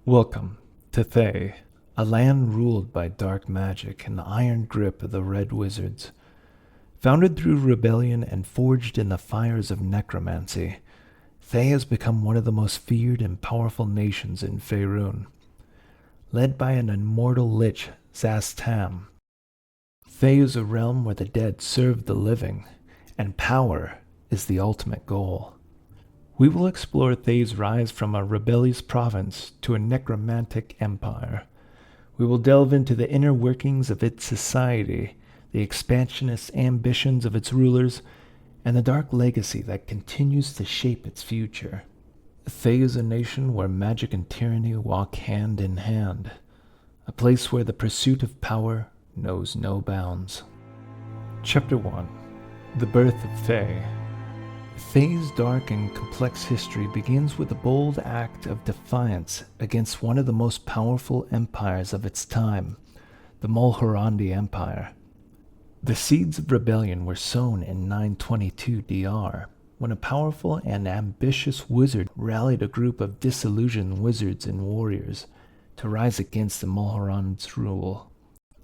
Welcome to Thay, a land ruled by dark magic and the iron grip of the Red Wizards. Founded through rebellion and forged in the fires of necromancy, Thay has become one of the most feared and powerful nations in Faerun. Led by an immortal Lich, Zastam, Thay is a realm where the dead serve the living, and power is the ultimate goal. We will explore Thay's rise from a rebellious province to a necromantic empire. We will delve into the inner workings of its society, the expansionist ambitions of its rulers, and the dark legacy that continues to shape its future. Thay is a nation where magic and tyranny walk hand in hand, a place where the pursuit of power knows no bounds. Chapter 1: The Birth of Thay. Thay's dark and complex history begins with a bold act of defiance against one of the most powerful empires of its time, the Mulhorandi Empire. The seeds of rebellion were sown in 922 DR, when a powerful and ambitious wizard rallied a group of disillusioned wizards and warriors to rise against the Mulhorandi's rule.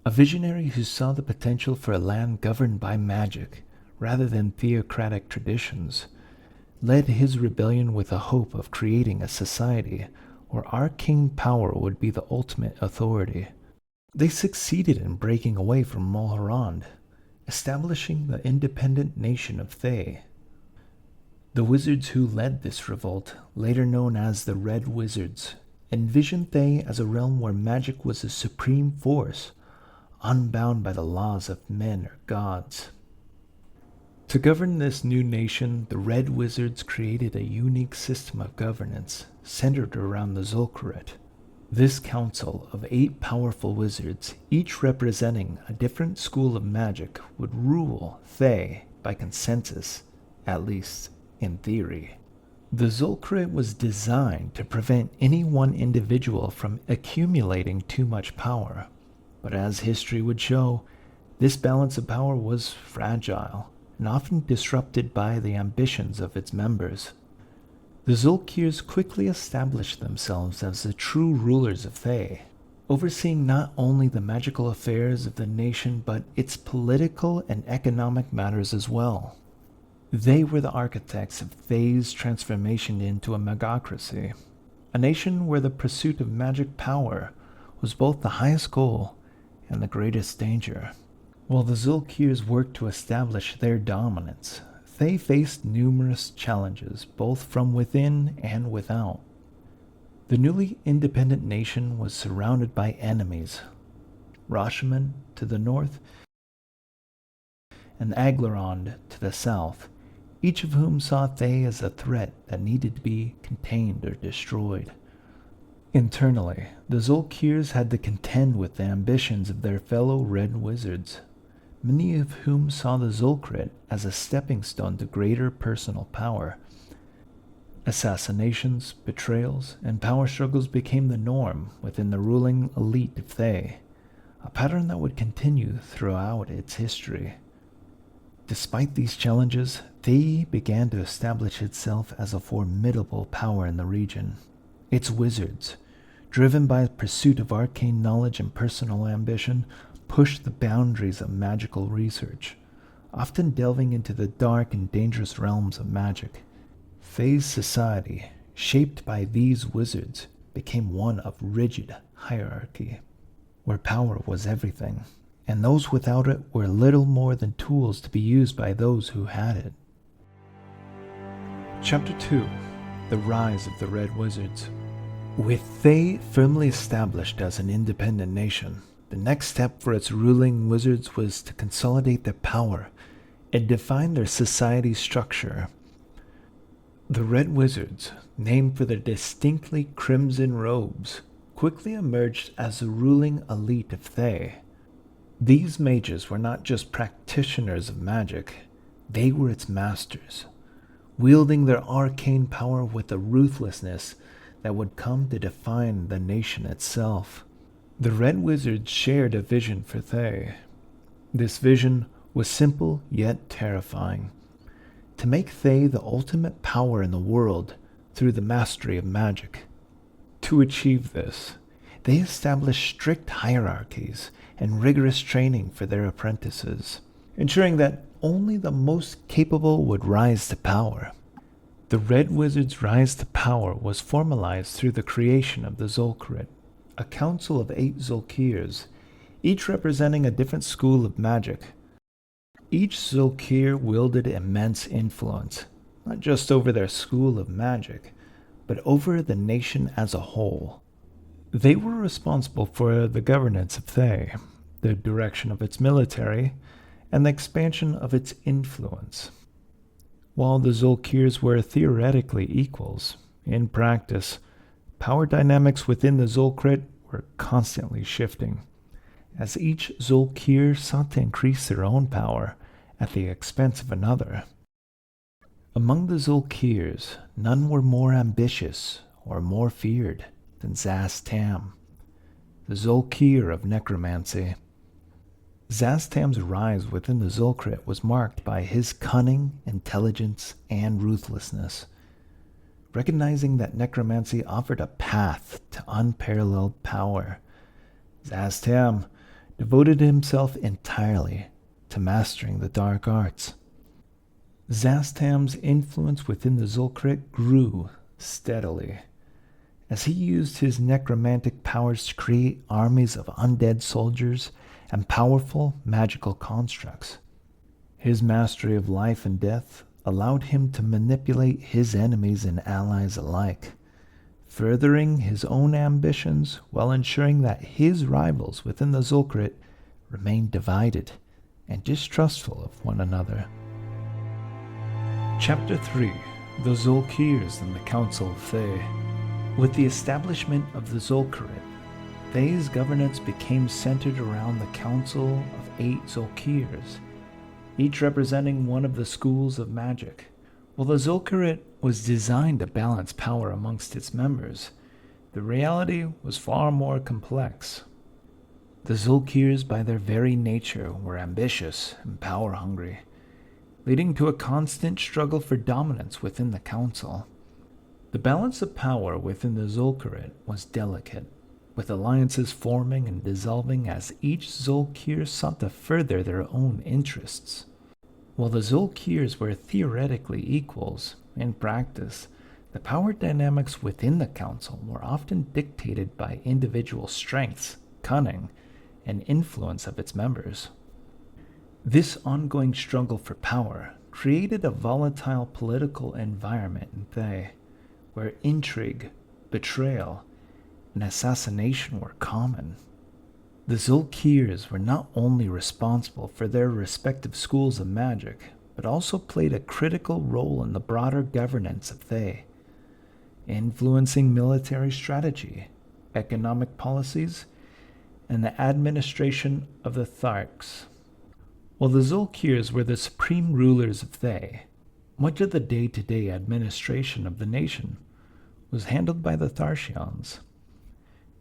A visionary who saw the potential for a land governed by magic, rather than theocratic traditions, led his rebellion with a hope of creating a society where arcane power would be the ultimate authority. They succeeded in breaking away from Mulhorand, establishing the independent nation of Thay. The wizards who led this revolt, later known as the Red Wizards, envisioned Thay as a realm where magic was a supreme force, unbound by the laws of men or gods. To govern this new nation, the Red Wizards created a unique system of governance centered around the Zulkers. This council of 8 powerful wizards, each representing a different school of magic, would rule Thay by consensus, at least in theory. The Zulkers was designed to prevent any one individual from accumulating too much power, but as history would show, this balance of power was fragile and often disrupted by the ambitions of its members. The Zulkers quickly established themselves as the true rulers of Thay, overseeing not only the magical affairs of the nation but its political and economic matters as well. They were the architects of Thay's transformation into a magocracy, a nation where the pursuit of magic power was both the highest goal and the greatest danger. While the Zulkers worked to establish their dominance, Thay faced numerous challenges, both from within and without. The newly independent nation was surrounded by enemies, Rashomon to the north and Aglarond to the south, each of whom saw Thay as a threat that needed to be contained or destroyed. Internally, the Zulkers had to contend with the ambitions of their fellow Red Wizards, many of whom saw the Zulkers as a stepping stone to greater personal power. Assassinations, betrayals, and power struggles became the norm within the ruling elite of Thay, a pattern that would continue throughout its history. Despite these challenges, Thay began to establish itself as a formidable power in the region. Its wizards, driven by the pursuit of arcane knowledge and personal ambition, pushed the boundaries of magical research, often delving into the dark and dangerous realms of magic. Thay's society, shaped by these wizards, became one of rigid hierarchy, where power was everything, and those without it were little more than tools to be used by those who had it. Chapter 2: The Rise of the Red Wizards. With Thay firmly established as an independent nation, the next step for its ruling wizards was to consolidate their power and define their society structure. The Red Wizards, named for their distinctly crimson robes, quickly emerged as the ruling elite of Thay. These mages were not just practitioners of magic, they were its masters, wielding their arcane power with a ruthlessness that would come to define the nation itself. The Red Wizards shared a vision for Thay. This vision was simple yet terrifying: to make Thay the ultimate power in the world through the mastery of magic. To achieve this, they established strict hierarchies and rigorous training for their apprentices, ensuring that only the most capable would rise to power. The Red Wizard's rise to power was formalized through the creation of the Zulkers, a council of 8 Zulkers, each representing a different school of magic. Each Zulker wielded immense influence, not just over their school of magic, but over the nation as a whole. They were responsible for the governance of Thay, the direction of its military, and the expansion of its influence. While the Zulkers were theoretically equals, in practice, power dynamics within the Zulkers were constantly shifting, as each Zulker sought to increase their own power at the expense of another. Among the Zulkers, none were more ambitious or more feared than Zastam, the Zulker of necromancy. Zastam's rise within the Zulkers was marked by his cunning, intelligence, and ruthlessness. Recognizing that necromancy offered a path to unparalleled power, Zastam devoted himself entirely to mastering the dark arts. Zastam's influence within the Zulkers grew steadily, as he used his necromantic powers to create armies of undead soldiers and powerful magical constructs. His mastery of life and death allowed him to manipulate his enemies and allies alike, furthering his own ambitions while ensuring that his rivals within the Zulkers remained divided and distrustful of one another. Chapter 3: The Zulkers and the Council of Thay. With the establishment of the Zulkers, Thay's governance became centered around the council of 8 Zulkers, each representing one of the schools of magic. While the Zulkers was designed to balance power amongst its members, the reality was far more complex. The Zulkers, by their very nature, were ambitious and power-hungry, leading to a constant struggle for dominance within the council. The balance of power within the Zulkers was delicate, with alliances forming and dissolving as each Zulker sought to further their own interests. While the Zulkers were theoretically equals, in practice, the power dynamics within the council were often dictated by individual strengths, cunning, and influence of its members. This ongoing struggle for power created a volatile political environment in Thay, where intrigue, betrayal, and assassination were common. The Zulkers were not only responsible for their respective schools of magic, but also played a critical role in the broader governance of Thay, influencing military strategy, economic policies, and the administration of the Tharks. While the Zulkers were the supreme rulers of Thay, much of the day-to-day administration of the nation was handled by the Tharsians,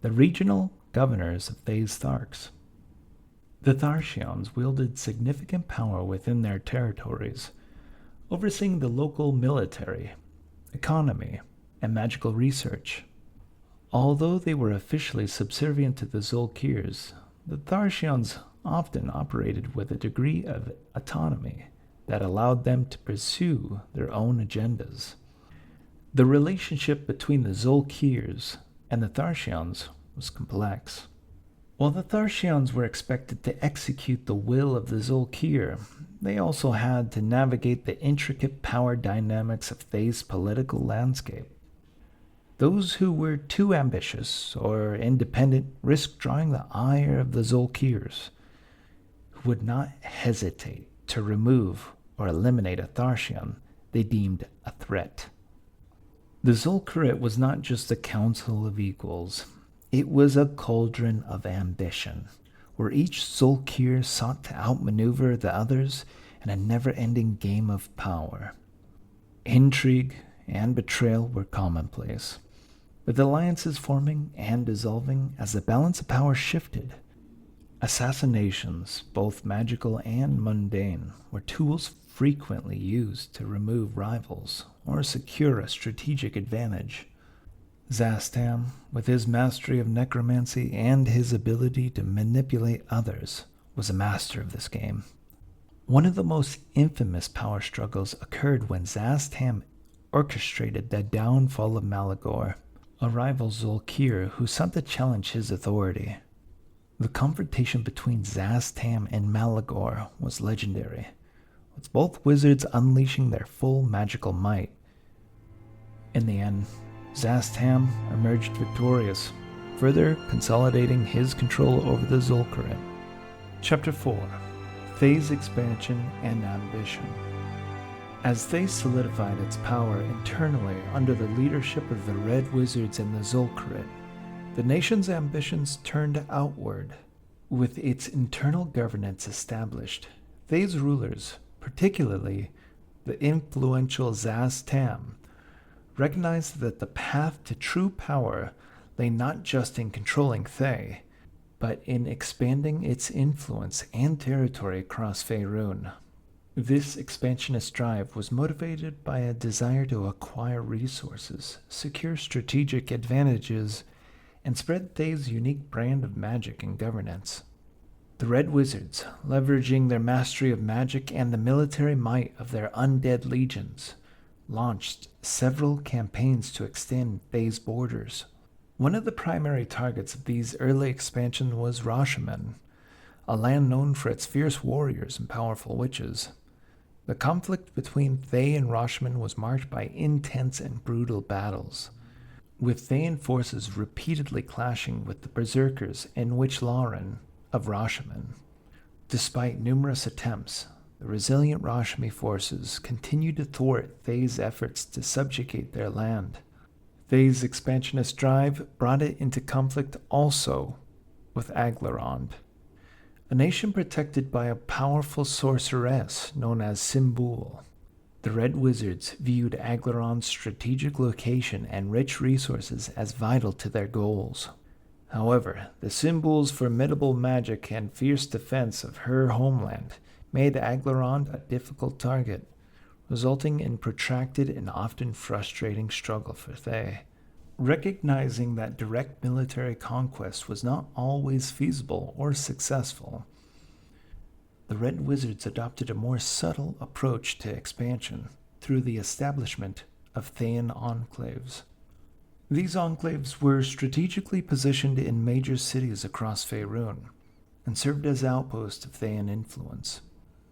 the regional governors of Thay's Tharks. The Tharsians wielded significant power within their territories, overseeing the local military, economy, and magical research. Although they were officially subservient to the Zulkers, the Tharsians often operated with a degree of autonomy that allowed them to pursue their own agendas. The relationship between the Zulkers and the Tharsians was complex. While the Tharsians were expected to execute the will of the Zulker, they also had to navigate the intricate power dynamics of Thay's political landscape. Those who were too ambitious or independent risked drawing the ire of the Zulkers, who would not hesitate to remove or eliminate a Tharsian they deemed a threat. The Zulkers was not just a council of equals. It was a cauldron of ambition, where each Zulker sought to outmaneuver the others in a never-ending game of power. Intrigue and betrayal were commonplace, with alliances forming and dissolving as the balance of power shifted. Assassinations, both magical and mundane, were tools frequently used to remove rivals or secure a strategic advantage. Zastam, with his mastery of necromancy and his ability to manipulate others, was a master of this game. One of the most infamous power struggles occurred when Zastam orchestrated the downfall of Malagor, a rival Zulkir who sought to challenge his authority. The confrontation between Zastam and Malagor was legendary, with both wizards unleashing their full magical might. In the end, Zastam emerged victorious, further consolidating his control over the Zulkers. Chapter 4: Thay's Expansion and Ambition. As Thay solidified its power internally under the leadership of the Red Wizards and the Zulkers, the nation's ambitions turned outward. With its internal governance established, Thay's rulers, particularly the influential Zastam, recognized that the path to true power lay not just in controlling Thay, but in expanding its influence and territory across Faerun. This expansionist drive was motivated by a desire to acquire resources, secure strategic advantages, and spread Thay's unique brand of magic and governance. The Red Wizards, leveraging their mastery of magic and the military might of their undead legions, launched several campaigns to extend Thay's borders. One of the primary targets of these early expansions was Rashomon, a land known for its fierce warriors and powerful witches. The conflict between Thay and Rashomon was marked by intense and brutal battles, with Thayan forces repeatedly clashing with the Berserkers and Witch Lauren of Rashomon. Despite numerous attempts, the resilient Rashmi forces continued to thwart Thay's efforts to subjugate their land. Thay's expansionist drive brought it into conflict also with Aglarond, a nation protected by a powerful sorceress known as Symbul. The Red Wizards viewed Aglarond's strategic location and rich resources as vital to their goals. However, the Symbul's formidable magic and fierce defense of her homeland made Aglarond a difficult target, resulting in protracted and often frustrating struggle for Thay. Recognizing that direct military conquest was not always feasible or successful, the Red Wizards adopted a more subtle approach to expansion through the establishment of Thean enclaves. These enclaves were strategically positioned in major cities across Faerun and served as outposts of Thean influence.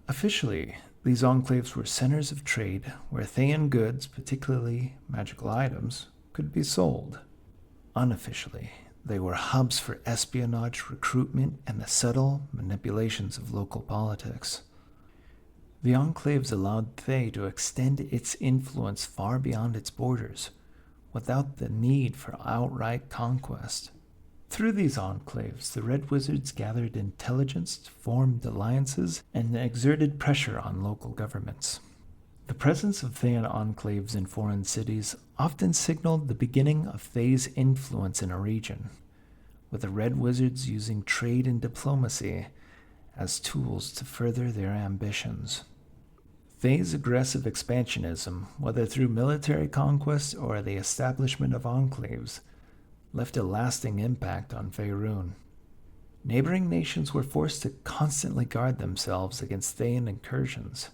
Officially, these enclaves were centers of trade where Thean goods, particularly magical items, could be sold. Unofficially, they were hubs for espionage, recruitment, and the subtle manipulations of local politics. The enclaves allowed Thay to extend its influence far beyond its borders, without the need for outright conquest. Through these enclaves, the Red Wizards gathered intelligence, formed alliances, and exerted pressure on local governments. The presence of Thean enclaves in foreign cities often signaled the beginning of Thay's influence in a region, with the Red Wizards using trade and diplomacy as tools to further their ambitions. Thay's aggressive expansionism, whether through military conquest or the establishment of enclaves, left a lasting impact on Faerun. Neighboring nations were forced to constantly guard themselves against Thean incursions,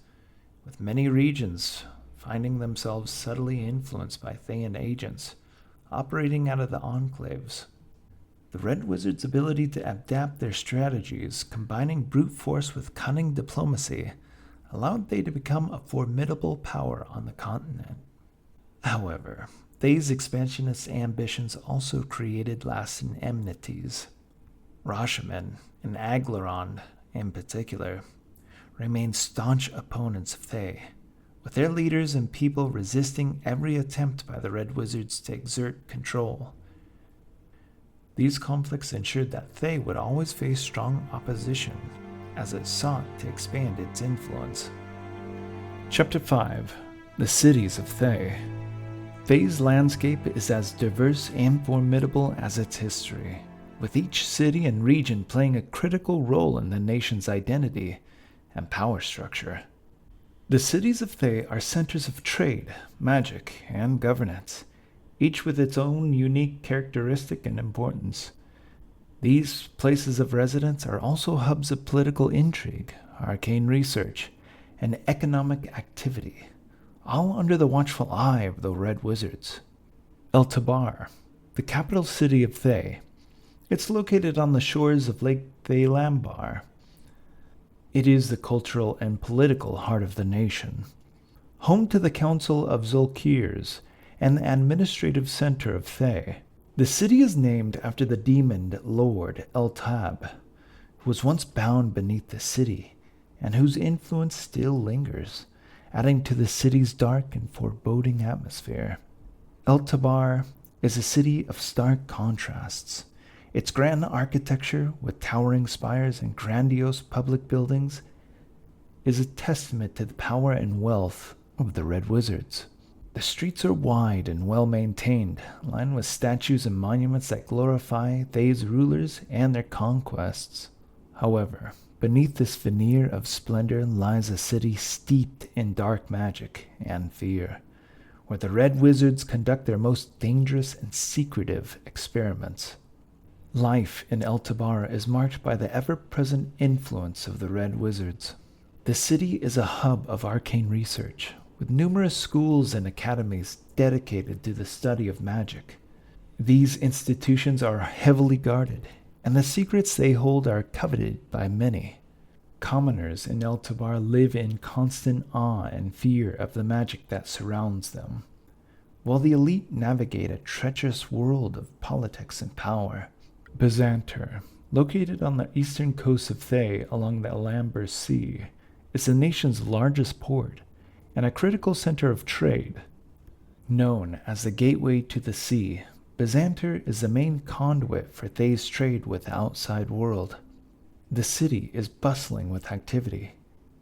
with many regions finding themselves subtly influenced by Thean agents operating out of the enclaves. The Red Wizards' ability to adapt their strategies, combining brute force with cunning diplomacy, allowed Thay to become a formidable power on the continent. However, Thay's expansionist ambitions also created lasting enmities. Rashomon, and Aglarond in particular, remained staunch opponents of Thay, with their leaders and people resisting every attempt by the Red Wizards to exert control. These conflicts ensured that Thay would always face strong opposition as it sought to expand its influence. Chapter 5: The Cities of Thay. Thay's landscape is as diverse and formidable as its history, with each city and region playing a critical role in the nation's identity and power structure. The cities of Thay are centers of trade, magic, and governance, each with its own unique characteristic and importance. These places of residence are also hubs of political intrigue, arcane research, and economic activity, all under the watchful eye of the Red Wizards. El Tabar, the capital city of Thay. It's located on the shores of Lake Thaylambar. It is the cultural and political heart of the nation, home to the Council of Zulkers and the administrative center of Thay. The city is named after the demon lord El Tab, who was once bound beneath the city and whose influence still lingers, adding to the city's dark and foreboding atmosphere. El Tabar is a city of stark contrasts. Its grand architecture, with towering spires and grandiose public buildings, is a testament to the power and wealth of the Red Wizards. The streets are wide and well-maintained, lined with statues and monuments that glorify Thay's rulers and their conquests. However, beneath this veneer of splendor lies a city steeped in dark magic and fear, where the Red Wizards conduct their most dangerous and secretive experiments. Life in El Tabar is marked by the ever-present influence of the Red Wizards. The city is a hub of arcane research, with numerous schools and academies dedicated to the study of magic. These institutions are heavily guarded, and the secrets they hold are coveted by many. Commoners in El Tabar live in constant awe and fear of the magic that surrounds them, while the elite navigate a treacherous world of politics and power. Byzanter, located on the eastern coast of Thay along the Alamber Sea, is the nation's largest port and a critical center of trade. Known as the gateway to the sea, Byzanter is the main conduit for Thay's trade with the outside world. The city is bustling with activity,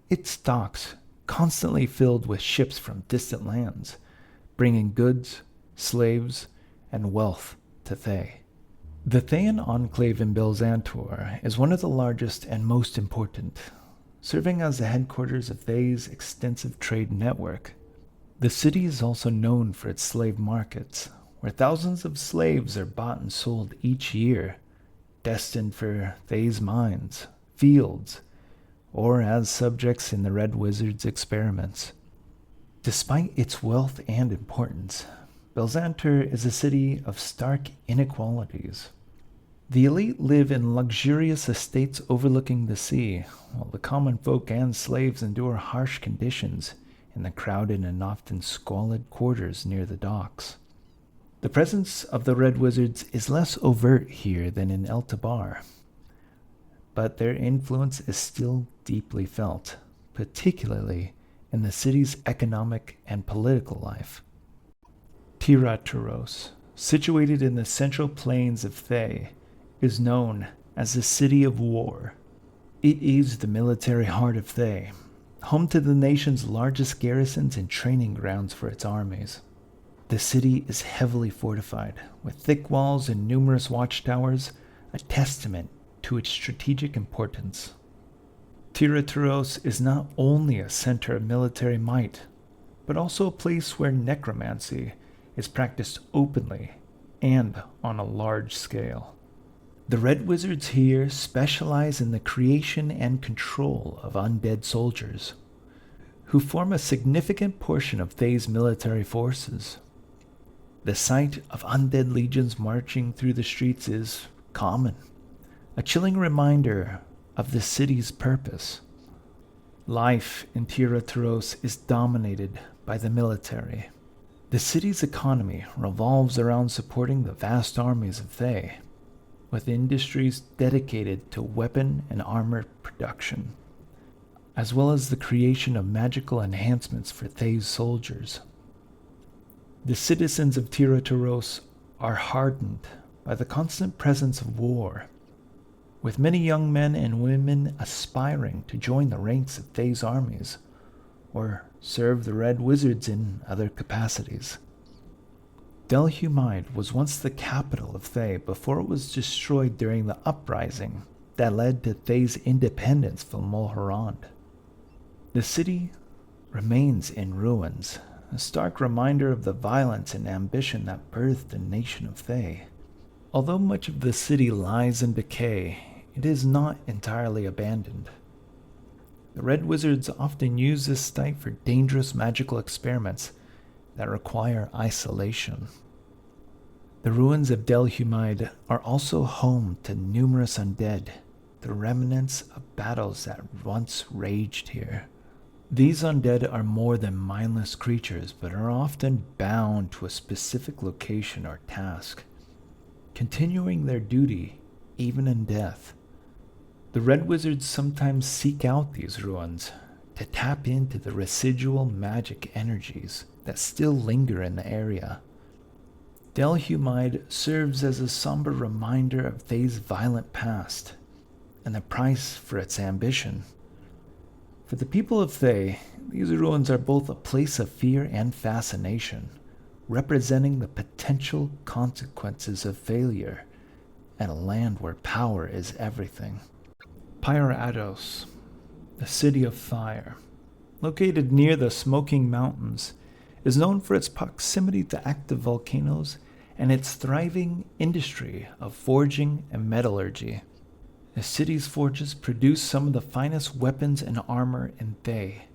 its docks constantly filled with ships from distant lands, bringing goods, slaves, and wealth to Thay. The Thean enclave in Byzanter is one of the largest and most important, serving as the headquarters of Thay's extensive trade network. The city is also known for its slave markets, where thousands of slaves are bought and sold each year, destined for Thay's mines, fields, or as subjects in the Red Wizard's experiments. Despite its wealth and importance, Byzanter is a city of stark inequalities. The elite live in luxurious estates overlooking the sea, while the common folk and slaves endure harsh conditions in the crowded and often squalid quarters near the docks. The presence of the Red Wizards is less overt here than in El Tabar, but their influence is still deeply felt, particularly in the city's economic and political life. Tyrannos, situated in the central plains of Thay, is known as the City of War. It is the military heart of Thay, home to the nation's largest garrisons and training grounds for its armies. The city is heavily fortified, with thick walls and numerous watchtowers, a testament to its strategic importance. Tyrannos is not only a center of military might, but also a place where necromancy is practiced openly and on a large scale. The Red Wizards here specialize in the creation and control of undead soldiers, who form a significant portion of Thay's military forces. The sight of undead legions marching through the streets is common, a chilling reminder of the city's purpose. Life in Tyrannos is dominated by the military. The city's economy revolves around supporting the vast armies of Thay, with industries dedicated to weapon and armor production, as well as the creation of magical enhancements for Thay's soldiers. The citizens of Tyrannos are hardened by the constant presence of war, with many young men and women aspiring to join the ranks of Thay's armies, or serve the Red Wizards in other capacities. Delhumide was once the capital of Thay before it was destroyed during the uprising that led to Thay's independence from Mulhorand. The city remains in ruins, a stark reminder of the violence and ambition that birthed the nation of Thay. Although much of the city lies in decay, it is not entirely abandoned. The Red Wizards often use this site for dangerous magical experiments that require isolation. The ruins of Delhumide are also home to numerous undead, the remnants of battles that once raged here. These undead are more than mindless creatures, but are often bound to a specific location or task, continuing their duty even in death. The Red Wizards sometimes seek out these ruins to tap into the residual magic energies that still linger in the area. Delhumide serves as a somber reminder of Thay's violent past and the price for its ambition. For the people of Thay, these ruins are both a place of fear and fascination, representing the potential consequences of failure and a land where power is everything. Pyrados, the city of fire, located near the Smoking Mountains, is known for its proximity to active volcanoes and its thriving industry of forging and metallurgy. The city's forges produce some of the finest weapons and armor in Thay,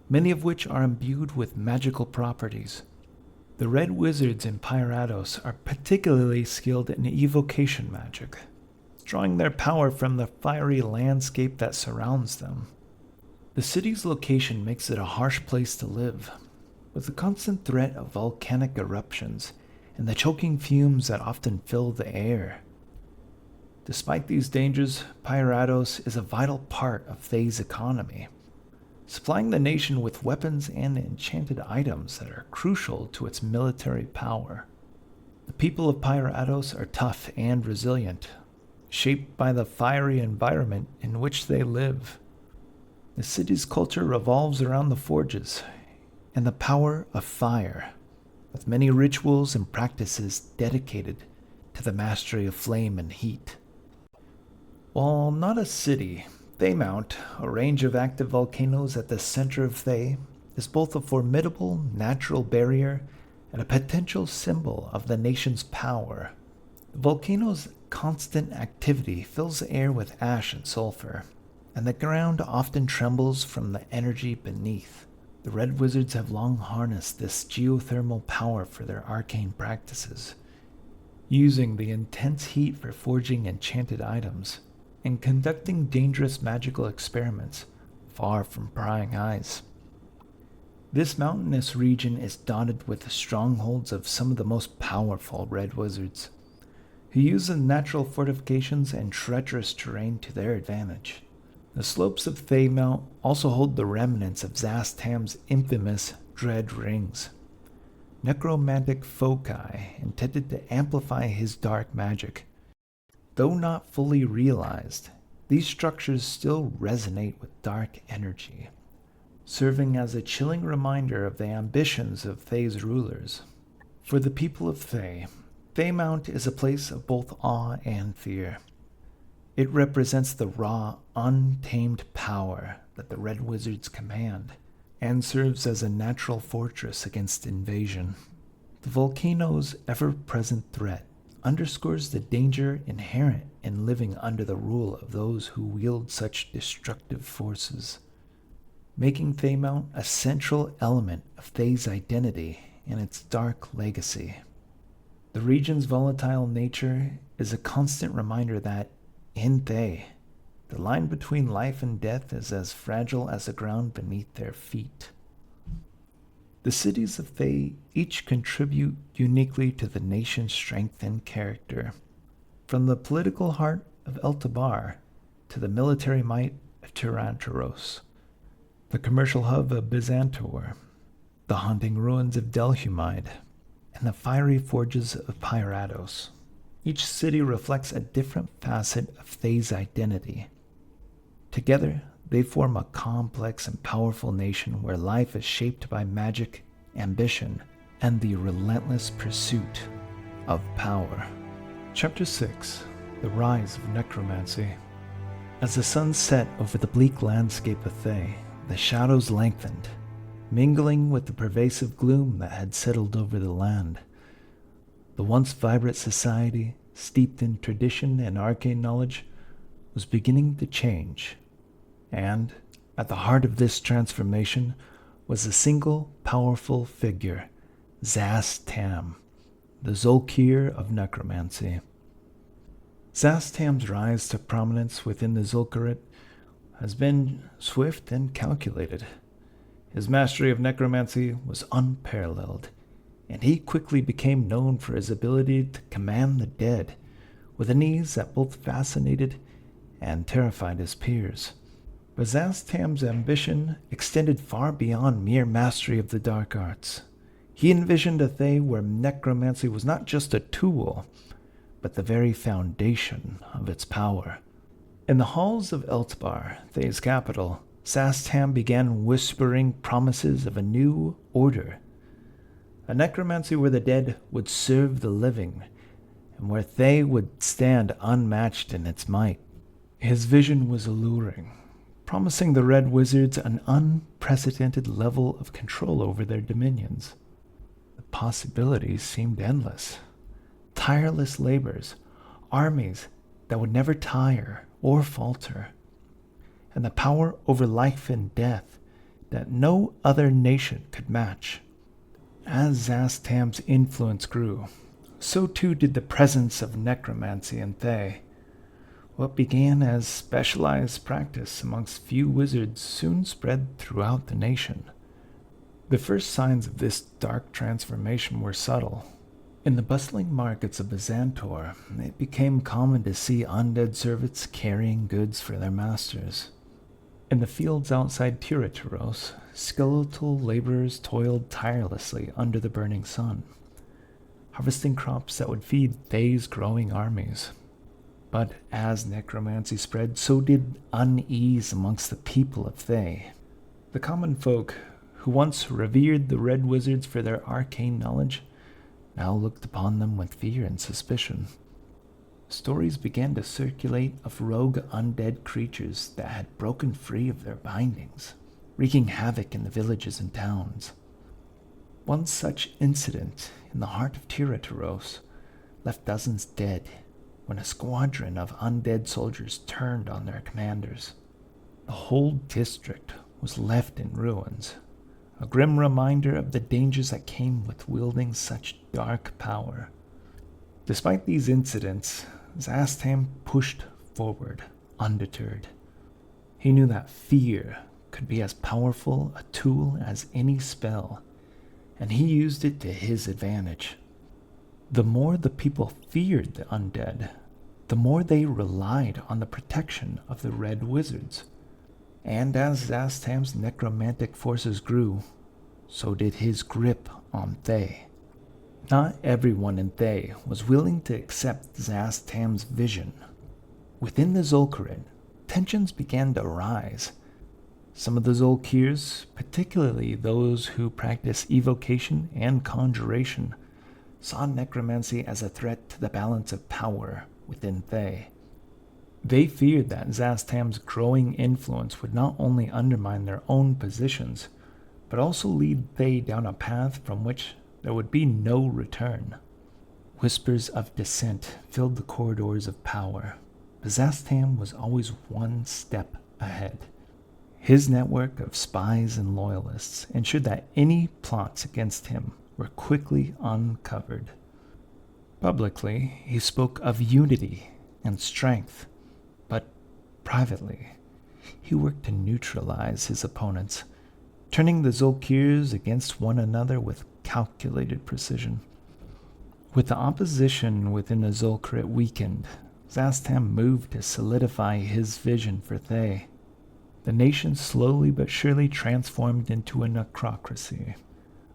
many of which are imbued with magical properties. The Red Wizards in Pyrados are particularly skilled in evocation magic, drawing their power from the fiery landscape that surrounds them. The city's location makes it a harsh place to live, with the constant threat of volcanic eruptions and the choking fumes that often fill the air. Despite these dangers, Pyrados is a vital part of Thay's economy, supplying the nation with weapons and enchanted items that are crucial to its military power. The people of Pyrados are tough and resilient, shaped by the fiery environment in which they live. The city's culture revolves around the forges and the power of fire, with many rituals and practices dedicated to the mastery of flame and heat. While not a city, Thaymount, a range of active volcanoes at the center of Thay, is both a formidable natural barrier and a potential symbol of the nation's power. The volcano's constant activity fills the air with ash and sulfur, and the ground often trembles from the energy beneath. The Red Wizards have long harnessed this geothermal power for their arcane practices, using the intense heat for forging enchanted items and conducting dangerous magical experiments far from prying eyes. This mountainous region is dotted with the strongholds of some of the most powerful Red Wizards, who use the natural fortifications and treacherous terrain to their advantage. The slopes of Thaymount also hold the remnants of Zastam's infamous Dread Rings, necromantic foci intended to amplify his dark magic. Though not fully realized, these structures still resonate with dark energy, serving as a chilling reminder of the ambitions of Thay's rulers. For the people of Thay, Thaymount is a place of both awe and fear. It represents the raw, untamed power that the Red Wizards command, and serves as a natural fortress against invasion. The volcano's ever-present threat underscores the danger inherent in living under the rule of those who wield such destructive forces, making Thaymount a central element of Thay's identity and its dark legacy. The region's volatile nature is a constant reminder that, in Thay, the line between life and death is as fragile as the ground beneath their feet. The cities of Thay each contribute uniquely to the nation's strength and character, from the political heart of Eltabar to the military might of Tyrantaros, the commercial hub of Byzantor, the haunting ruins of Delhumide, and the fiery forges of Pyrados. Each city reflects a different facet of Thay's identity. Together, they form a complex and powerful nation where life is shaped by magic, ambition, and the relentless pursuit of power. Chapter 6: The Rise of Necromancy. As the sun set over the bleak landscape of Thay, the shadows lengthened, mingling with the pervasive gloom that had settled over the land. The once vibrant society, steeped in tradition and arcane knowledge, was beginning to change. And at the heart of this transformation was a single powerful figure, Zastam, the Zulkir of necromancy. Zastam's rise to prominence within the Zulkerit has been swift and calculated. His mastery of necromancy was unparalleled, and he quickly became known for his ability to command the dead with an ease that both fascinated and terrified his peers. But Zastam's ambition extended far beyond mere mastery of the dark arts. He envisioned a Thay where necromancy was not just a tool, but the very foundation of its power. In the halls of Eltbar, Thay's capital, Zastam began whispering promises of a new order. A necromancy where the dead would serve the living, and where Thay would stand unmatched in its might. His vision was alluring, promising the Red Wizards an unprecedented level of control over their dominions. The possibilities seemed endless. Tireless labors, armies that would never tire or falter, and the power over life and death that no other nation could match. As Zastam's influence grew, so too did the presence of necromancy in Thay. What began as specialized practice amongst few wizards soon spread throughout the nation. The first signs of this dark transformation were subtle. In the bustling markets of Byzantor, it became common to see undead servants carrying goods for their masters. In the fields outside Tiritaros, skeletal laborers toiled tirelessly under the burning sun, harvesting crops that would feed Thay's growing armies. But as necromancy spread, so did unease amongst the people of Thay. The common folk, who once revered the Red Wizards for their arcane knowledge, now looked upon them with fear and suspicion. Stories began to circulate of rogue undead creatures that had broken free of their bindings, wreaking havoc in the villages and towns. One such incident in the heart of Tiritaros left dozens dead when a squadron of undead soldiers turned on their commanders. The whole district was left in ruins, a grim reminder of the dangers that came with wielding such dark power. Despite these incidents, Zastam pushed forward, undeterred. He knew that fear could be as powerful a tool as any spell, and he used it to his advantage. The more the people feared the undead, the more they relied on the protection of the Red Wizards. And as Zastam's necromantic forces grew, so did his grip on Thay. Not everyone in Thay was willing to accept Zastam's vision. Within the Zulkerit, tensions began to rise. Some of the Zulkirs, particularly those who practice evocation and conjuration, saw necromancy as a threat to the balance of power within Thay. They feared that Zastam's growing influence would not only undermine their own positions, but also lead Thay down a path from which there would be no return. Whispers of dissent filled the corridors of power, but Zastam was always one step ahead. His network of spies and loyalists ensured that any plots against him were quickly uncovered. Publicly, he spoke of unity and strength, but privately, he worked to neutralize his opponents, turning the Zulkirs against one another with calculated precision. With the opposition within the Zulkerit weakened, Zastam moved to solidify his vision for Thay. The nation slowly but surely transformed into a necrocracy,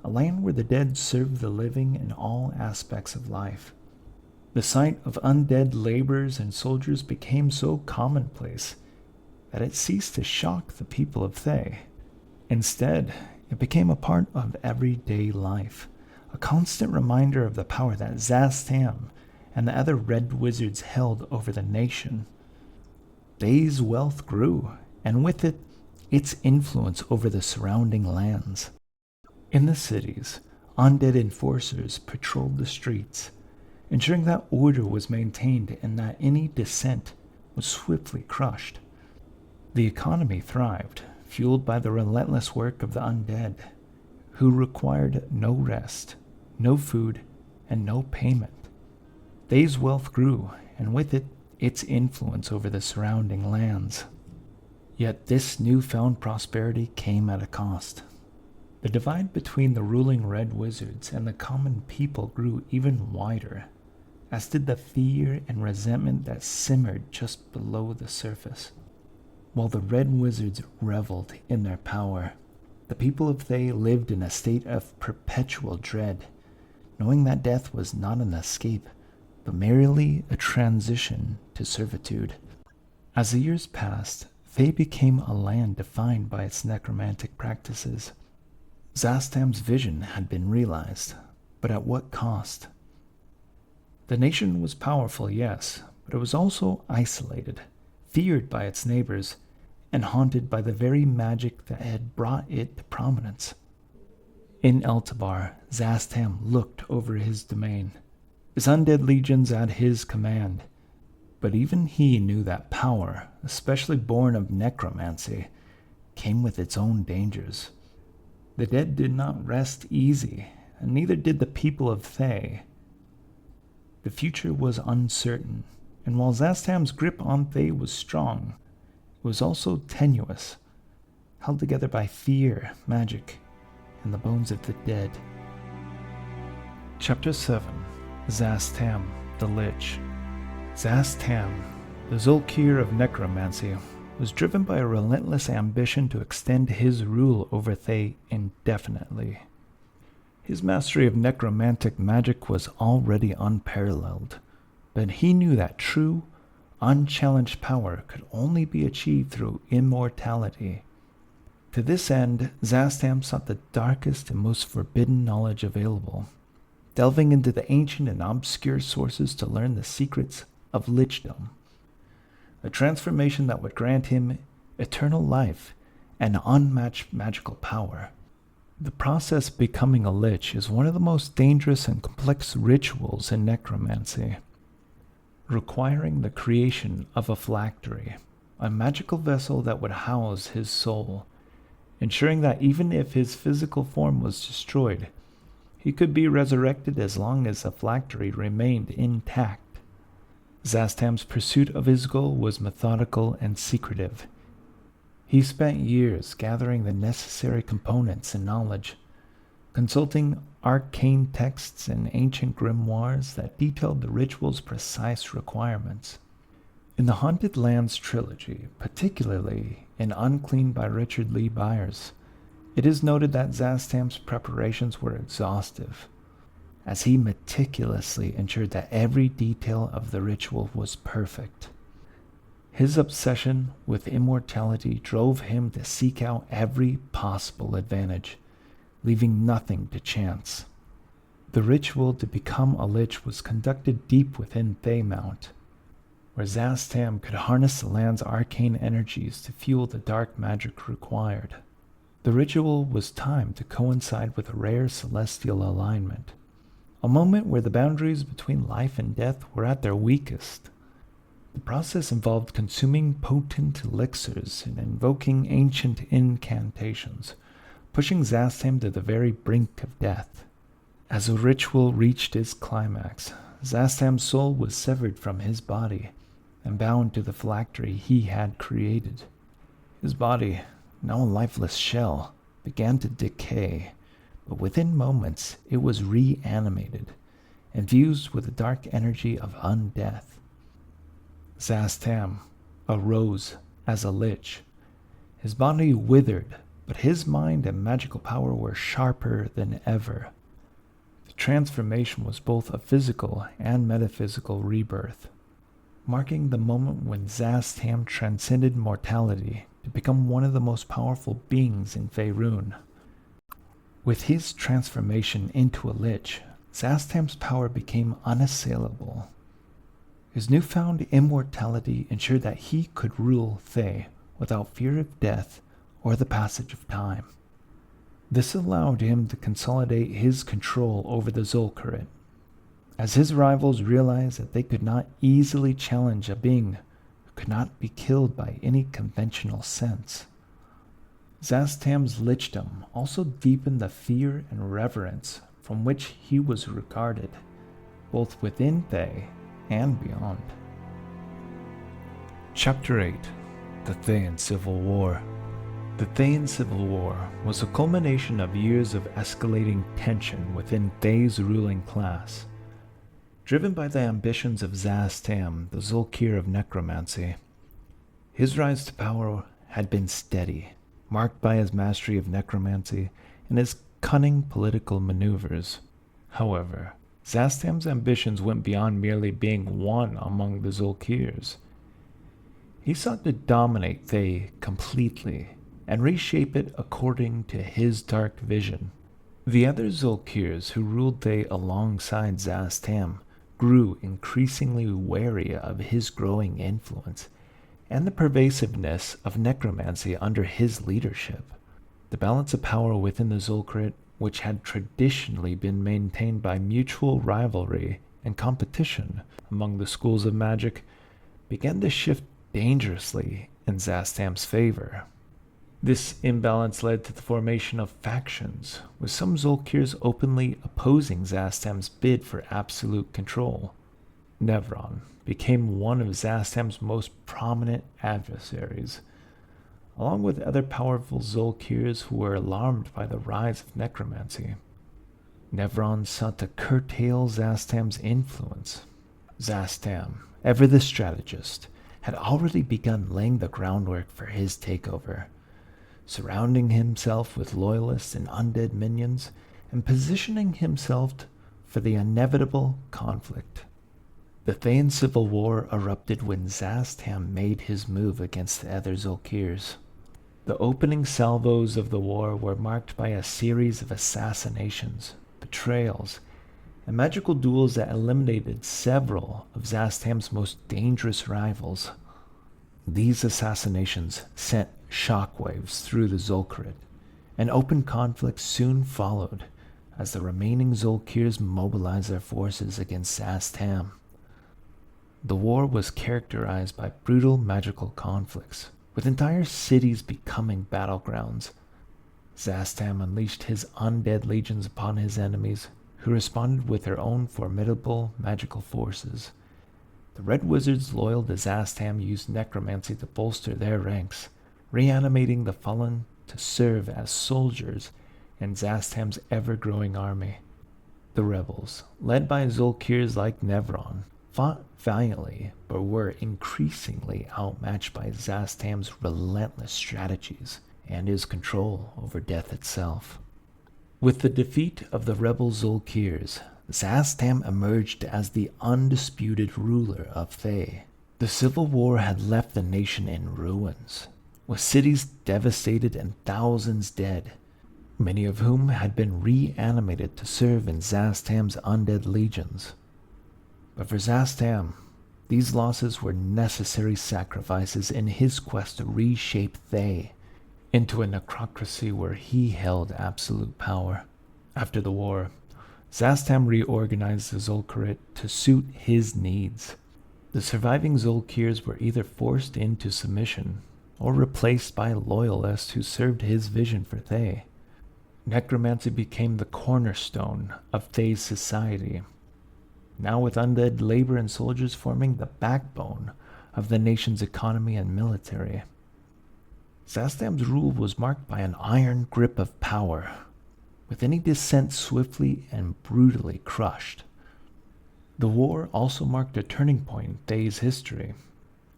a land where the dead served the living in all aspects of life. The sight of undead laborers and soldiers became so commonplace that it ceased to shock the people of Thay. Instead, it became a part of everyday life, a constant reminder of the power that Zastam and the other Red Wizards held over the nation. Thay's wealth grew, and with it, its influence over the surrounding lands. In the cities, undead enforcers patrolled the streets, ensuring that order was maintained and that any dissent was swiftly crushed. The economy thrived, fueled by the relentless work of the undead, who required no rest, no food, and no payment. Thay's wealth grew, and with it, its influence over the surrounding lands. Yet this newfound prosperity came at a cost. The divide between the ruling red wizards and the common people grew even wider, as did the fear and resentment that simmered just below the surface. While the red wizards reveled in their power, the people of Thay lived in a state of perpetual dread, knowing that death was not an escape, but merely a transition to servitude. As the years passed, Thay became a land defined by its necromantic practices. Zastam's vision had been realized, but at what cost? The nation was powerful, yes, but it was also isolated, feared by its neighbors, and haunted by the very magic that had brought it to prominence. In Eltabar, Zastam looked over his domain, his undead legions at his command. But even he knew that power, especially born of necromancy, came with its own dangers. The dead did not rest easy, and neither did the people of Thay. The future was uncertain, and while Zastam's grip on Thay was strong, it was also tenuous, held together by fear, magic, and the bones of the dead. Chapter 7. Zastam, the Lich. Zastam, the Zulkers of necromancy, was driven by a relentless ambition to extend his rule over Thay indefinitely. His mastery of necromantic magic was already unparalleled, but he knew that true, unchallenged power could only be achieved through immortality. To this end, Zastam sought the darkest and most forbidden knowledge available, delving into the ancient and obscure sources to learn the secrets of lichdom, a transformation that would grant him eternal life and unmatched magical power. The process of becoming a lich is one of the most dangerous and complex rituals in necromancy, requiring the creation of a phylactery, a magical vessel that would house his soul, ensuring that even if his physical form was destroyed, he could be resurrected as long as the phylactery remained intact. Zastam's pursuit of his goal was methodical and secretive. He spent years gathering the necessary components and knowledge, consulting arcane texts and ancient grimoires that detailed the ritual's precise requirements. In the Haunted Lands trilogy, particularly in Unclean by Richard Lee Byers, it is noted that Zastam's preparations were exhaustive, as he meticulously ensured that every detail of the ritual was perfect. His obsession with immortality drove him to seek out every possible advantage, leaving nothing to chance. The ritual to become a lich was conducted deep within Thaymount, where Zastam could harness the land's arcane energies to fuel the dark magic required. The ritual was timed to coincide with a rare celestial alignment, a moment where the boundaries between life and death were at their weakest. The process involved consuming potent elixirs and invoking ancient incantations, pushing Zastam to the very brink of death. As the ritual reached its climax, Zastam's soul was severed from his body and bound to the phylactery he had created. His body, now a lifeless shell, began to decay, but within moments it was reanimated, infused with the dark energy of undeath. Zastam arose as a lich. His body withered, but his mind and magical power were sharper than ever. The transformation was both a physical and metaphysical rebirth, marking the moment when Zastam transcended mortality to become one of the most powerful beings in Faerun. With his transformation into a lich, Zastam's power became unassailable. His newfound immortality ensured that he could rule Thay without fear of death or the passage of time. This allowed him to consolidate his control over the Zulkers, as his rivals realized that they could not easily challenge a being who could not be killed by any conventional sense. Zastam's lichdom also deepened the fear and reverence from which he was regarded, both within Thay and beyond. Chapter 8: The Thean Civil War. The Thean Civil War was a culmination of years of escalating tension within Thay's ruling class. Driven by the ambitions of Zastam, the Zulkir of necromancy, his rise to power had been steady, marked by his mastery of necromancy and his cunning political maneuvers. However, Zastam's ambitions went beyond merely being one among the Zulkers. He sought to dominate Thay completely and reshape it according to his dark vision. The other Zulkers who ruled Thay alongside Zastam grew increasingly wary of his growing influence and the pervasiveness of necromancy under his leadership. The balance of power within the Zulkers, which had traditionally been maintained by mutual rivalry and competition among the schools of magic, began to shift dangerously in Zastam's favor. This imbalance led to the formation of factions, with some Zulkers openly opposing Zastam's bid for absolute control. Nevron became one of Zastam's most prominent adversaries, along with other powerful Zulkers who were alarmed by the rise of necromancy. Nevron sought to curtail Zastam's influence. Zastam, ever the strategist, had already begun laying the groundwork for his takeover, surrounding himself with loyalists and undead minions, and positioning himself for the inevitable conflict. The Thean Civil War erupted when Zastam made his move against the other Zulkers. The opening salvos of the war were marked by a series of assassinations, betrayals, and magical duels that eliminated several of Zastam's most dangerous rivals. These assassinations sent shockwaves through the Zulkers, and open conflict soon followed as the remaining Zulkers mobilized their forces against Zastam. The war was characterized by brutal magical conflicts, with entire cities becoming battlegrounds. Zastam unleashed his undead legions upon his enemies, who responded with their own formidable magical forces. The Red Wizards loyal to Zastam used necromancy to bolster their ranks, reanimating the fallen to serve as soldiers in Zastam's ever-growing army. The rebels, led by Zulkers like Nevron, fought valiantly but were increasingly outmatched by Zastam's relentless strategies and his control over death itself. With the defeat of the rebel Zulkers, Zastam emerged as the undisputed ruler of Thay. The civil war had left the nation in ruins, with cities devastated and thousands dead, many of whom had been reanimated to serve in Zastam's undead legions. But for Zastam, these losses were necessary sacrifices in his quest to reshape Thay into a necrocracy where he held absolute power. After the war, Zastam reorganized the Zulkers to suit his needs. The surviving Zulkers were either forced into submission or replaced by loyalists who served his vision for Thay. Necromancy became the cornerstone of Thay's society, now with undead labor and soldiers forming the backbone of the nation's economy and military. Zastam's rule was marked by an iron grip of power, with any dissent swiftly and brutally crushed. The war also marked a turning point in Thay's history,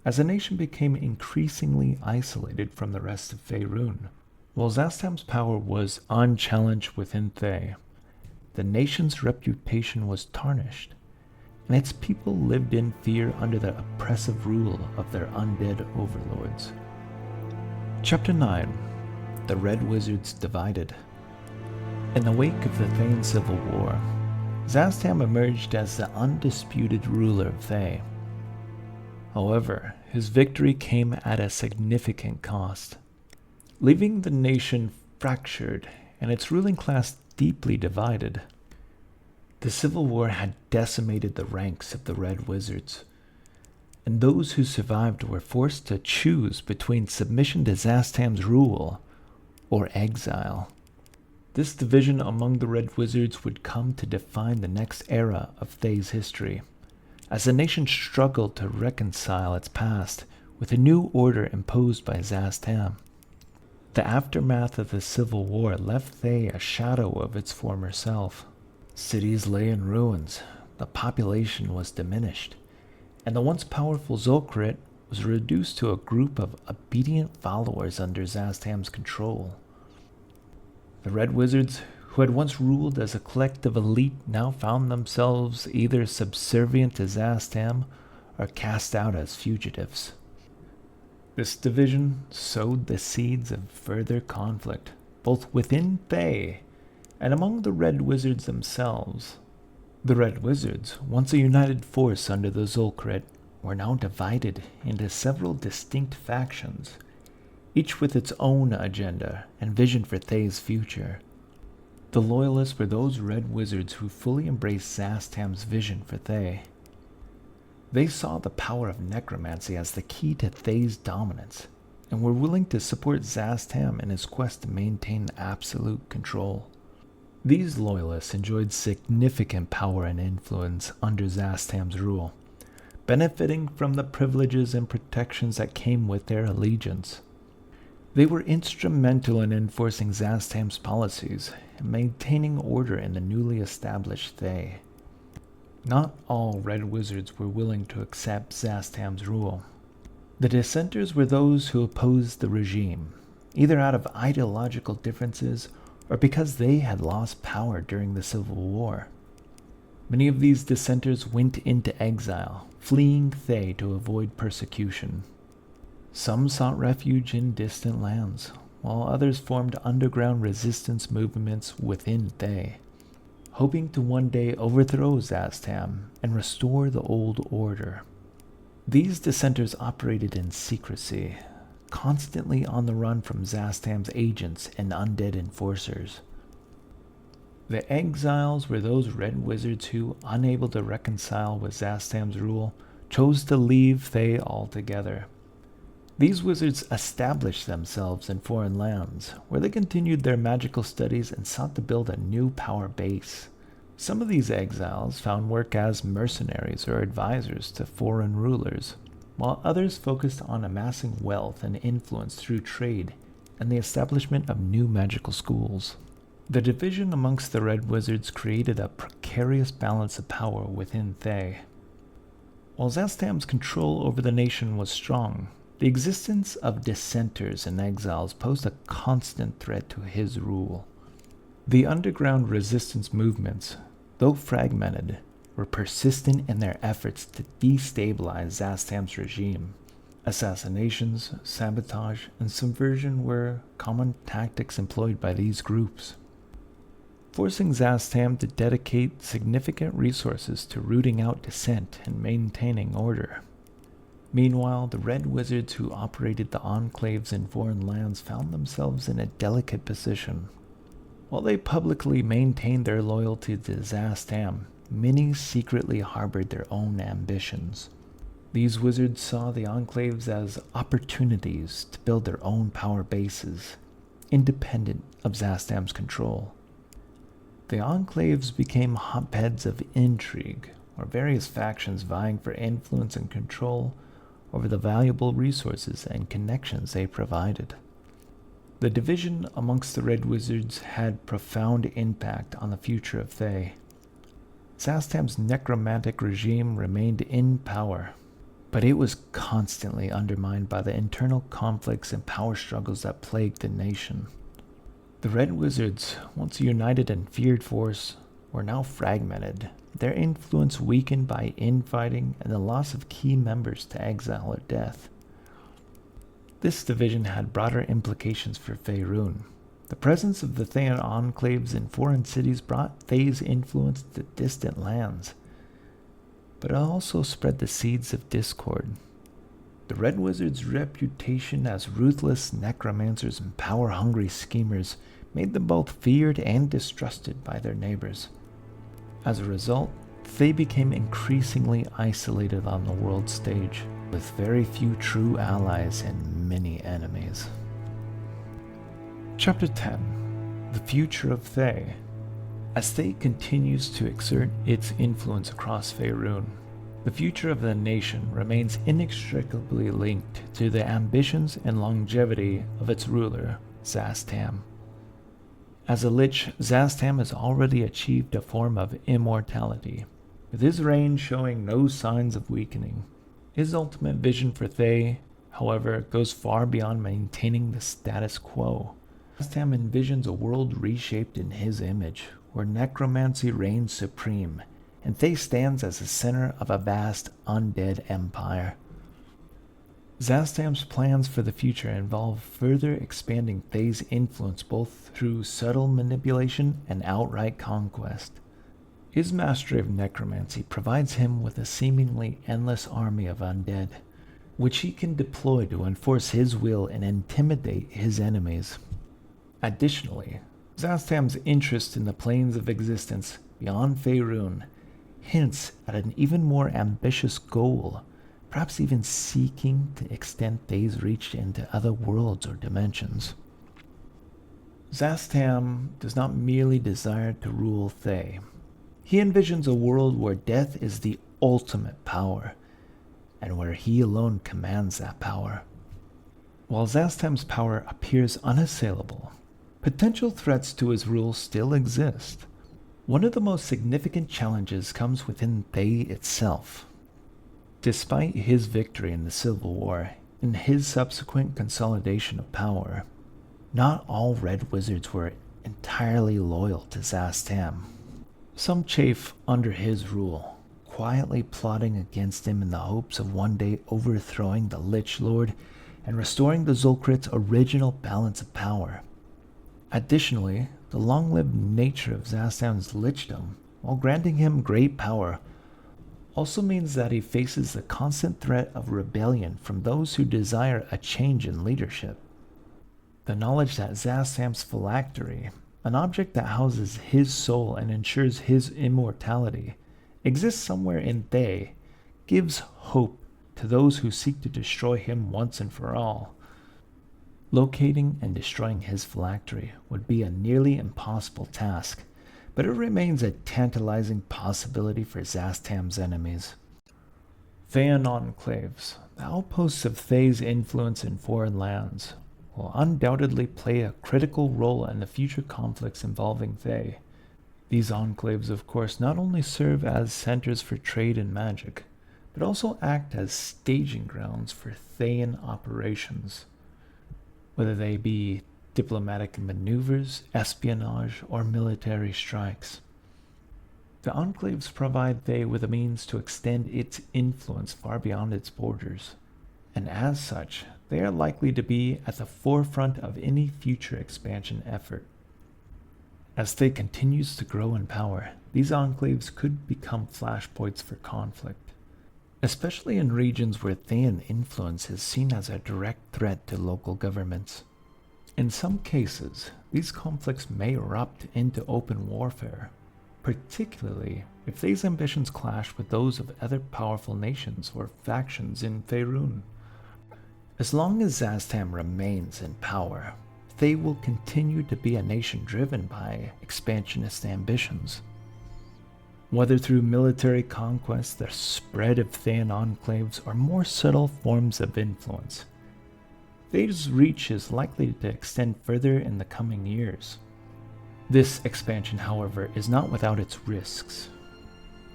as the nation became increasingly isolated from the rest of Faerun. While Zastam's power was unchallenged within Thay, the nation's reputation was tarnished, and its people lived in fear under the oppressive rule of their undead overlords. Chapter 9: The Red Wizards Divided. In the wake of the Thean Civil War, Zastam emerged as the undisputed ruler of Thay. However, his victory came at a significant cost, leaving the nation fractured and its ruling class deeply divided. The civil war had decimated the ranks of the Red Wizards, and those who survived were forced to choose between submission to Zastam's rule or exile. This division among the Red Wizards would come to define the next era of Thay's history, as the nation struggled to reconcile its past with a new order imposed by Zastam. The aftermath of the Civil War left Thay a shadow of its former self. Cities lay in ruins, the population was diminished, and the once powerful Zulkers was reduced to a group of obedient followers under Zastam's control. The Red Wizards, who had once ruled as a collective elite, now found themselves either subservient to Zastam or cast out as fugitives. This division sowed the seeds of further conflict, both within Thay and among the Red Wizards themselves. The Red Wizards, once a united force under the Zulkers, were now divided into several distinct factions, each with its own agenda and vision for Thay's future. The Loyalists were those Red Wizards who fully embraced Zastam's vision for Thay. They saw the power of necromancy as the key to Thay's dominance, and were willing to support Zastam in his quest to maintain absolute control. These Loyalists enjoyed significant power and influence under Zastam's rule, benefiting from the privileges and protections that came with their allegiance. They were instrumental in enforcing Zastam's policies and maintaining order in the newly established Thay. Not all Red Wizards were willing to accept Zastam's rule. The dissenters were those who opposed the regime, either out of ideological differences or because they had lost power during the Civil War. Many of these dissenters went into exile, fleeing Thay to avoid persecution. Some sought refuge in distant lands, while others formed underground resistance movements within Thay, hoping to one day overthrow Zastam and restore the old order. These dissenters operated in secrecy, constantly on the run from Zastam's agents and undead enforcers. The exiles were those Red Wizards who, unable to reconcile with Zastam's rule, chose to leave Thay altogether. These wizards established themselves in foreign lands, where they continued their magical studies and sought to build a new power base. Some of these exiles found work as mercenaries or advisors to foreign rulers, while others focused on amassing wealth and influence through trade and the establishment of new magical schools. The division amongst the Red Wizards created a precarious balance of power within Thay. While Zastam's control over the nation was strong, the existence of dissenters and exiles posed a constant threat to his rule. The underground resistance movements, though fragmented, were persistent in their efforts to destabilize Zastam's regime. Assassinations, sabotage, and subversion were common tactics employed by these groups, forcing Zastam to dedicate significant resources to rooting out dissent and maintaining order. Meanwhile, the Red Wizards who operated the enclaves in foreign lands found themselves in a delicate position. While they publicly maintained their loyalty to Zastam, many secretly harbored their own ambitions. These wizards saw the enclaves as opportunities to build their own power bases, independent of Zastam's control. The enclaves became hotbeds of intrigue, where various factions vying for influence and control over the valuable resources and connections they provided. The division amongst the Red Wizards had profound impact on the future of Thay. Zastam's necromantic regime remained in power, but it was constantly undermined by the internal conflicts and power struggles that plagued the nation. The Red Wizards, once a united and feared force, were now fragmented, their influence weakened by infighting and the loss of key members to exile or death. This division had broader implications for Faerun. The presence of the Thean enclaves in foreign cities brought Thay's influence to distant lands, but it also spread the seeds of discord. The Red Wizards' reputation as ruthless necromancers and power-hungry schemers made them both feared and distrusted by their neighbors. As a result, they became increasingly isolated on the world stage, with very few true allies and many enemies. Chapter 10. The Future of Thay. As Thay continues to exert its influence across Faerun, the future of the nation remains inextricably linked to the ambitions and longevity of its ruler, Zastam. As a Lich, Zastam has already achieved a form of immortality, with his reign showing no signs of weakening. His ultimate vision for Thay, however, goes far beyond maintaining the status quo. Zastam envisions a world reshaped in his image, where necromancy reigns supreme, and Thay stands as the center of a vast undead empire. Zastam's plans for the future involve further expanding Thay's influence both through subtle manipulation and outright conquest. His mastery of necromancy provides him with a seemingly endless army of undead, which he can deploy to enforce his will and intimidate his enemies. Additionally, Zastam's interest in the planes of existence beyond Faerun hints at an even more ambitious goal, perhaps even seeking to extend Thay's reach into other worlds or dimensions. Zastam does not merely desire to rule Thay. He envisions a world where death is the ultimate power, and where he alone commands that power. While Zastam's power appears unassailable, potential threats to his rule still exist. One of the most significant challenges comes within Thay itself. Despite his victory in the Civil War and his subsequent consolidation of power, not all Red Wizards were entirely loyal to Zastam. Some chafe under his rule, quietly plotting against him in the hopes of one day overthrowing the Lich Lord and restoring the Zulkers' original balance of power. Additionally, the long-lived nature of Zastam's lichdom, while granting him great power, also means that he faces the constant threat of rebellion from those who desire a change in leadership. The knowledge that Zastam's phylactery, an object that houses his soul and ensures his immortality, exists somewhere in Thay, gives hope to those who seek to destroy him once and for all. Locating and destroying his phylactery would be a nearly impossible task, but it remains a tantalizing possibility for Zastam's enemies. Thean enclaves, the outposts of Thay's influence in foreign lands, will undoubtedly play a critical role in the future conflicts involving Thay. These enclaves, of course, not only serve as centers for trade and magic, but also act as staging grounds for Thayan operations, whether they be diplomatic maneuvers, espionage, or military strikes. The enclaves provide Thay with a means to extend its influence far beyond its borders, and as such, they are likely to be at the forefront of any future expansion effort. As Thay continues to grow in power, these enclaves could become flashpoints for conflict, especially in regions where Thean influence is seen as a direct threat to local governments. In some cases, these conflicts may erupt into open warfare, particularly if Thay's ambitions clash with those of other powerful nations or factions in Faerun. As long as Zastam remains in power, Thay will continue to be a nation driven by expansionist ambitions. Whether through military conquest, the spread of Thean enclaves, or more subtle forms of influence, Thay's reach is likely to extend further in the coming years. This expansion, however, is not without its risks.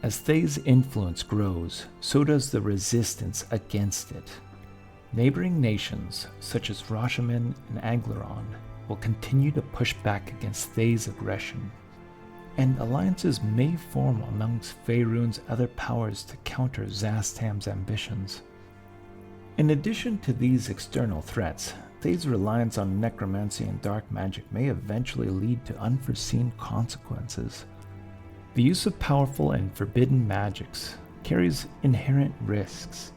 As Thay's influence grows, so does the resistance against it. Neighboring nations, such as Rashomon and Aglaron, will continue to push back against Thay's aggression, and alliances may form amongst Faerun's other powers to counter Zastam's ambitions. In addition to these external threats, Thay's reliance on necromancy and dark magic may eventually lead to unforeseen consequences. The use of powerful and forbidden magics carries inherent risks,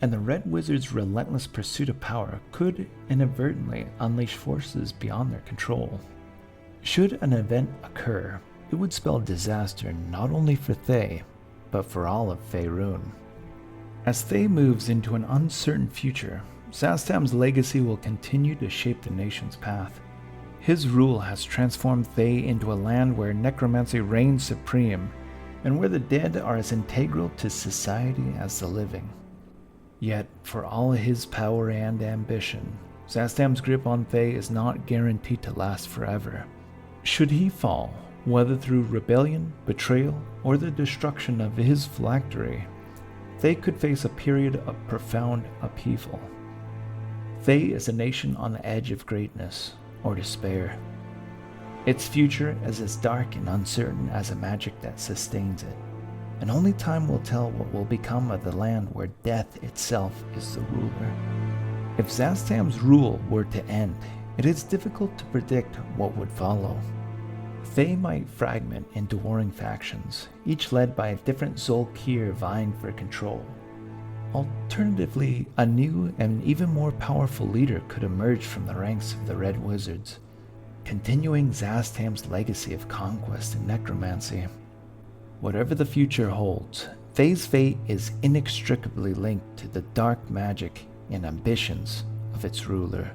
and the Red Wizard's relentless pursuit of power could inadvertently unleash forces beyond their control. Should an event occur, it would spell disaster not only for Thay, but for all of Faerun. As Thay moves into an uncertain future, Zastam's legacy will continue to shape the nation's path. His rule has transformed Thay into a land where necromancy reigns supreme, and where the dead are as integral to society as the living. Yet, for all his power and ambition, Zastam's grip on Thay is not guaranteed to last forever. Should he fall, whether through rebellion, betrayal, or the destruction of his phylactery, Thay could face a period of profound upheaval. Thay is a nation on the edge of greatness or despair. Its future is as dark and uncertain as the magic that sustains it, and only time will tell what will become of the land where death itself is the ruler. If Zastam's rule were to end, it is difficult to predict what would follow. Thay might fragment into warring factions, each led by a different Zulkers vying for control. Alternatively, a new and even more powerful leader could emerge from the ranks of the Red Wizards, continuing Zastam's legacy of conquest and necromancy. Whatever the future holds, Thay's fate is inextricably linked to the dark magic and ambitions of its ruler.